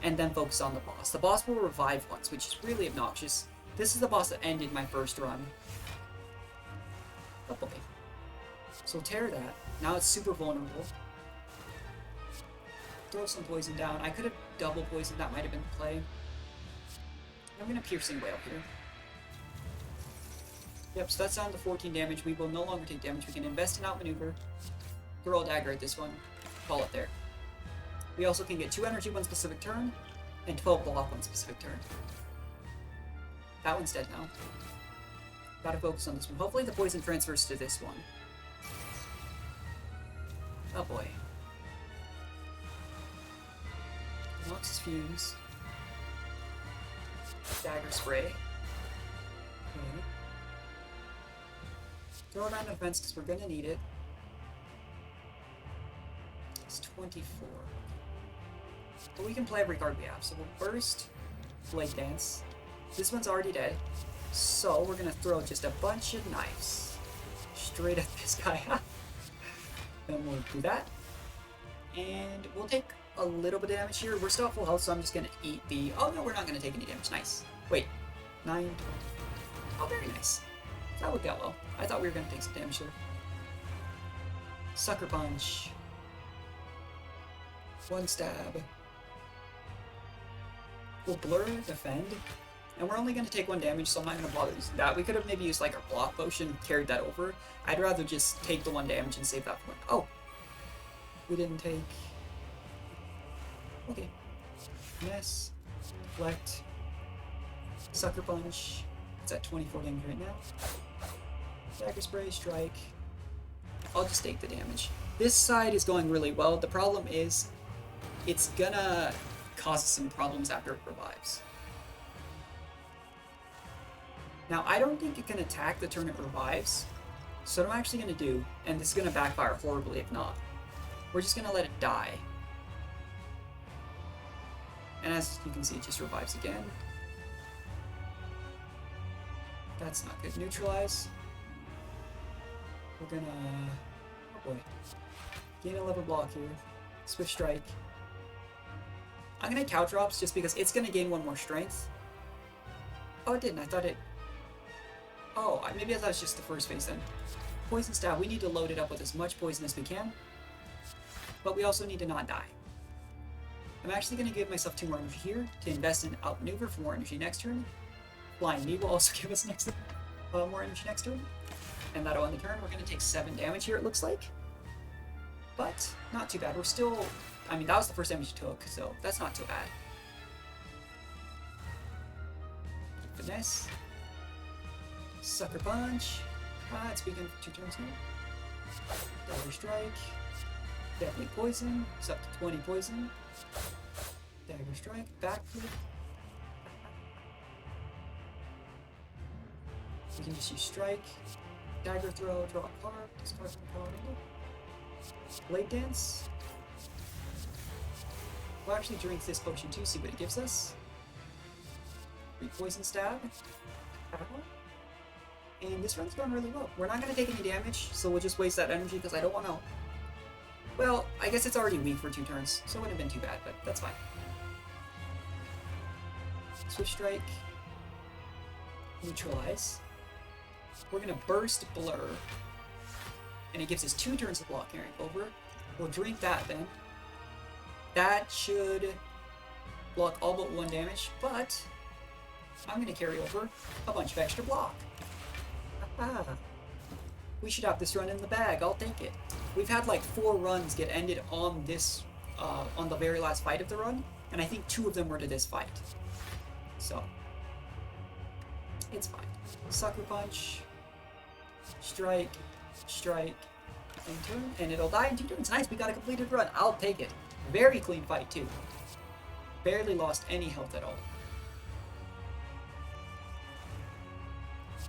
and then focus on the boss. The boss will revive once, which is really obnoxious. This is the boss that ended my first run. Oh boy. So tear that. Now it's super vulnerable. Throw some poison down. I could have double poisoned. That might have been the play. I'm going to Piercing Wail here. Yep, so that's down to 14 damage. We will no longer take damage. We can invest in outmaneuver. Throw a dagger at this one. Call it there. We also can get 2 energy 1 specific turn, and 12 block 1 specific turn. That one's dead now. Gotta focus on this one. Hopefully the poison transfers to this one. Oh boy. Noxus Fumes. Dagger Spray. Okay. Throw it on defense because we're gonna need it. It's 24. But we can play every card we have. So we'll first Blade Dance. This one's already dead. So we're gonna throw just a bunch of knives straight at this guy. Then we'll do that. And we'll take a little bit of damage here. We're still at full health, so I'm just gonna eat the... Oh no, we're not gonna take any damage. Nice. Wait. 9, 12. Oh, very nice. That would go well. I thought we were gonna take some damage here. Sucker Punch. 1 stab. We'll Blur Defend. And we're only going to take 1 damage, so I'm not going to bother using that. We could have maybe used like our block potion, carried that over. I'd rather just take the 1 damage and save that for... Oh! We didn't take... Okay. Mess. Deflect. Sucker Punch. It's at 24 damage right now. Dagger Spray, Strike. I'll just take the damage. This side is going really well. The problem is, it's gonna cause us some problems after it revives. Now, I don't think it can attack the turn it revives, so what I'm actually going to do, and this is going to backfire horribly if not, we're just going to let it die. And as you can see, it just revives again. That's not good. Neutralize. We're gonna... Oh boy. Gain 11 block here. Swift Strike. I'm gonna Caltrops just because it's gonna gain 1 more strength. Oh, it didn't. I thought it... Oh, maybe I thought it was just the first phase then. Poison Stab. We need to load it up with as much poison as we can. But we also need to not die. I'm actually going to give myself 2 more energy here to invest in Outmaneuver for more energy next turn. Flying Knee will also give us more energy next turn. And that'll end the turn. We're going to take 7 damage here, it looks like. But not too bad. We're still... I mean, that was the first damage you took, so that's not too bad. Finesse. Sucker Punch. Ah, it's weakened for 2 turns now. Dagger Strike. Deadly Poison. It's up to 20 poison. Dagger strike, backflip. We can just use strike, dagger throw, draw a card, discard from the card. Blade dance. We'll actually drink this potion too, see what it gives us. Poison stab. And this run's going really well. We're not going to take any damage, so we'll just waste that energy because I don't want to... Well, I guess it's already weak for 2 turns, so it wouldn't have been too bad, but that's fine. Swift Strike. Neutralize. We're going to Burst Blur. And it gives us 2 turns of block carrying over. We'll drink that then. That should block all but 1 damage, but I'm going to carry over a bunch of extra block. Ah, we should have this run in the bag. I'll take it. We've had like 4 runs get ended on this, on the very last fight of the run, and I think 2 of them were to this fight. So, it's fine. Sucker Punch, Strike, Strike, and turn, and it'll die in 2 turns. Nice, we got a completed run. I'll take it. Very clean fight too. Barely lost any health at all.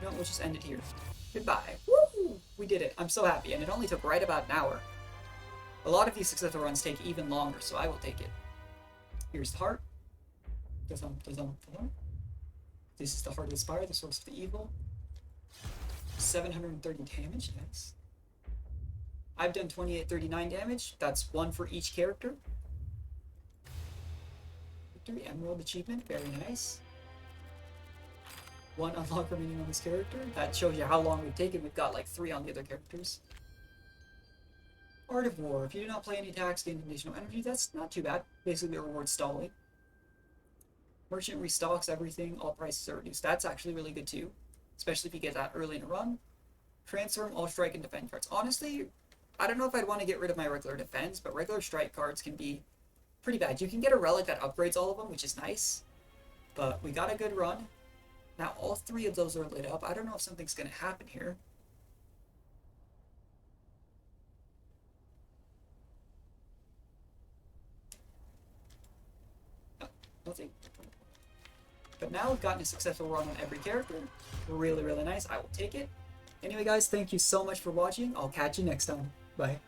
No, we'll just end it here. Goodbye. Woo! We did it. I'm so happy, and it only took right about an hour. A lot of these successful runs take even longer, so I will take it. Here's the heart. This is the heart of the spire, the source of the evil. 730 damage, nice. I've done 2839 damage. That's 1 for each character. Victory Emerald achievement, very nice. 1 unlock remaining on this character. That shows you how long we've taken. We've got like 3 on the other characters. Art of War. If you do not play any attacks, gain additional energy. That's not too bad. Basically, the reward stalling. Merchant restocks everything. All prices are reduced. That's actually really good too, especially if you get that early in a run. Transform all strike and defend cards. Honestly, I don't know if I'd want to get rid of my regular defense, but regular strike cards can be pretty bad. You can get a relic that upgrades all of them, which is nice. But we got a good run. Now all 3 of those are lit up. I don't know if something's going to happen here. No, nothing. But now we've gotten a successful run on every character. Really, really nice. I will take it. Anyway, guys, thank you so much for watching. I'll catch you next time. Bye.